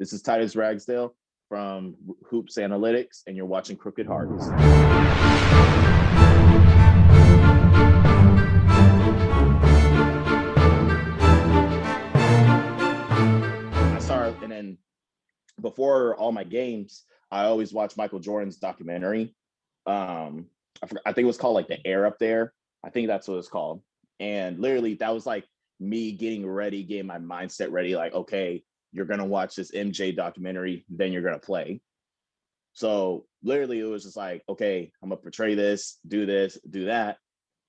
This is Titus Ragsdale from Hoops Analytics, and you're watching Crooked Hearts. And then before all my games, I always watch Michael Jordan's documentary. I think it was called like The Air Up There. I think that's what it's called. And literally that was like me getting ready, getting my mindset ready. Like, okay, you're going to watch this MJ documentary, then you're going to play. So literally it was just like, okay, I'm going to portray this, do that.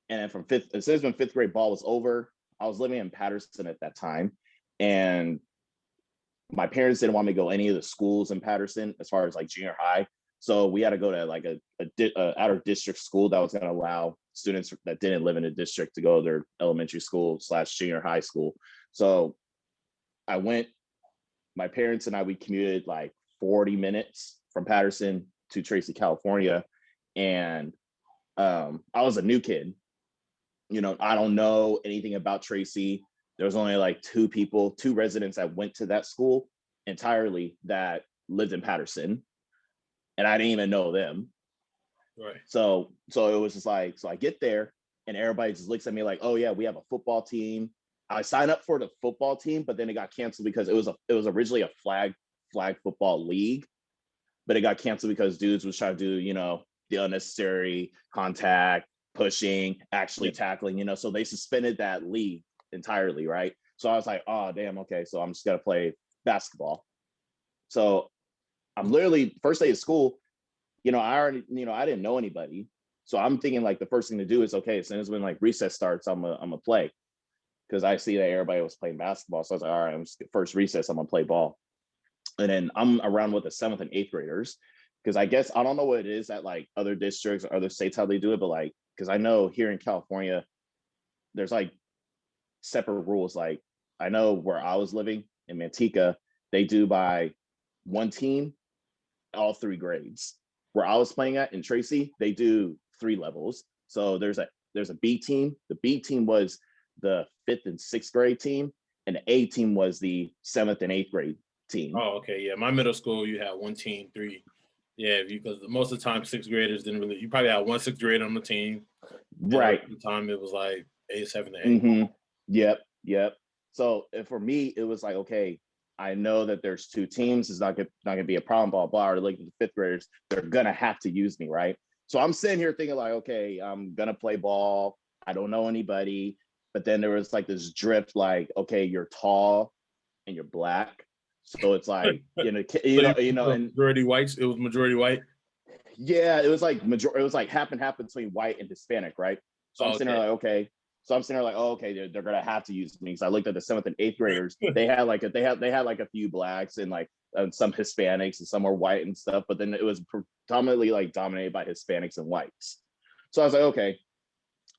And then as soon as when fifth grade ball was over, I was living in Patterson at that time. And my parents didn't want me to go any of the schools in Patterson as far as like junior high. So we had to go to like a outer district school that was going to allow students that didn't live in a district to go to their elementary school / junior high school. So I went, my parents and I, we commuted like 40 minutes from Patterson to Tracy, California. And I was a new kid. You know, I don't know anything about Tracy. There was only like two residents that went to that school entirely that lived in Patterson. And I didn't even know them. Right. So it was just like, so I get there and everybody just looks at me like, oh yeah, we have a football team. I signed up for the football team, but then it got canceled because it was originally a flag football league, but it got canceled because dudes was trying to do, you know, the unnecessary contact, pushing, actually tackling, you know, so they suspended that league entirely, right? So I was like, oh damn, okay, so I'm just gonna play basketball. So I'm literally first day of school, you know, I didn't know anybody. So I'm thinking like the first thing to do is, okay, as soon as when like recess starts, I'm gonna play. Because I see that everybody was playing basketball. So I was like, all right, first recess, I'm gonna play ball. And then I'm around with the 7th and 8th graders. Because I guess I don't know what it is at like other districts or other states how they do it, but like, because I know here in California, there's like separate rules. Like I know where I was living in Manteca, they do by one team, all 3 grades. Where I was playing at in Tracy, they do 3 levels. So there's a B team. The B team was the 5th and 6th grade team, and the A team was the 7th and 8th grade team. Oh, okay, yeah. My middle school, you had one team, 3. Yeah, because most of the time 6th graders didn't really. You probably had one 6th grader on the team, right? At the time it was like 8, 7, and 8. Mm-hmm. Yep. So for me, it was like, okay, I know that there's 2 teams. It's not gonna be a problem. Blah blah. Or like the 5th graders, they're gonna have to use me, right? So I'm sitting here thinking like, okay, I'm gonna play ball. I don't know anybody. But then there was like this drift, like, okay, you're tall and you're black. So it's like, and majority whites. It was majority white. Yeah, it was like it was like half and half between white and Hispanic, right? So I'm sitting there like, okay. So I'm sitting there like, oh, okay, they're gonna have to use me. So I looked at the 7th and 8th graders. They had like a few blacks and like some Hispanics and some were white and stuff. But then it was predominantly like dominated by Hispanics and whites. So I was like, okay,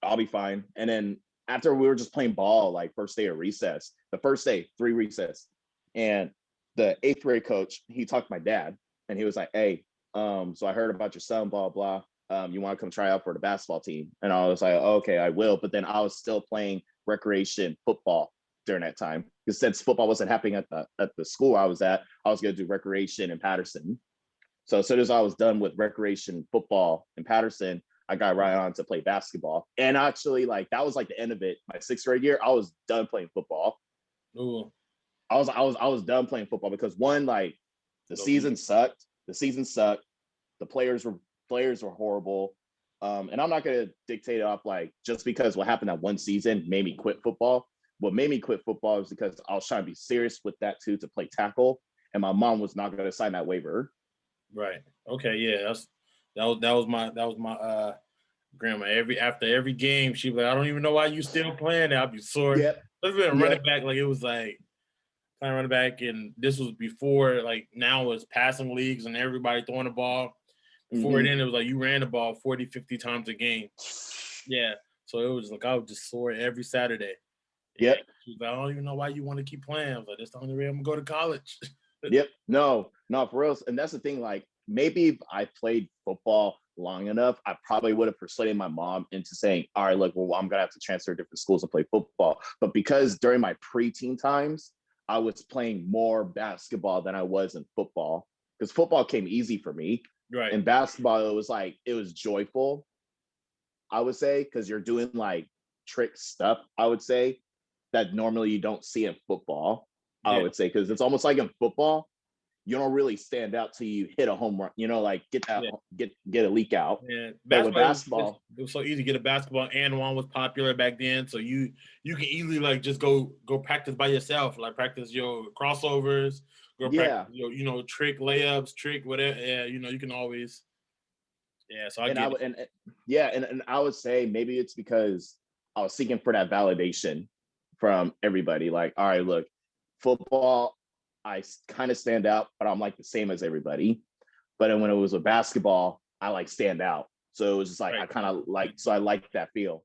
I'll be fine. And then after we were just playing ball, like first day of recess, the first day, 3 recess, and the 8th grade coach, he talked to my dad and he was like, hey, so I heard about your son, blah, blah. You want to come try out for the basketball team? And I was like, oh, okay, I will. But then I was still playing recreation football during that time. Because since football wasn't happening at the school I was at, I was going to do recreation in Patterson. So as soon as I was done with recreation football in Patterson, I got right on to play basketball. And actually, like that was like the end of it. My 6th grade year, I was done playing football. Ooh. I was done playing football because one, like the season sucked. The players were horrible. And I'm not gonna dictate it off like just because what happened that one season made me quit football. What made me quit football is because I was trying to be serious with that too, to play tackle, and my mom was not gonna sign that waiver. Right. Okay. Yeah. That was my grandma. After every game, she'd be like, I don't even know why you still playing. I'd be sore. Yep. Let's be running back. Like it was like playing running back, and this was before like now it's passing leagues and everybody throwing the ball. Before then, it was like you ran the ball 40, 50 times a game. Yeah. So it was like I was just sore every Saturday. Yeah. Yep. She was like, I don't even know why you want to keep playing. I was like, that's the only way I'm gonna go to college. Yep. No, for real. And that's the thing. Like maybe if I played football long enough, I probably would have persuaded my mom into saying, all right, look, well, I'm gonna have to transfer to different schools and play football. But because during my preteen times, I was playing more basketball than I was in football, because football came easy for me. Right. In basketball, it was joyful, I would say, because you're doing like trick stuff, I would say, that normally you don't see in football, I would say, because it's almost like in football, you don't really stand out till you hit a home run, like get a leak out. Yeah, But with basketball, it was so easy to get a basketball, and one was popular back then, so you can easily like just go practice by yourself, like practice your crossovers, go practice your trick layups, trick whatever. Yeah, you can always. Yeah, so I get it. And I would say maybe it's because I was seeking for that validation from everybody. Like, all right, look, football, I kind of stand out, but I'm like the same as everybody. But then when it was with basketball, I like stand out. So it was just like, I kind of like, so I like that feel.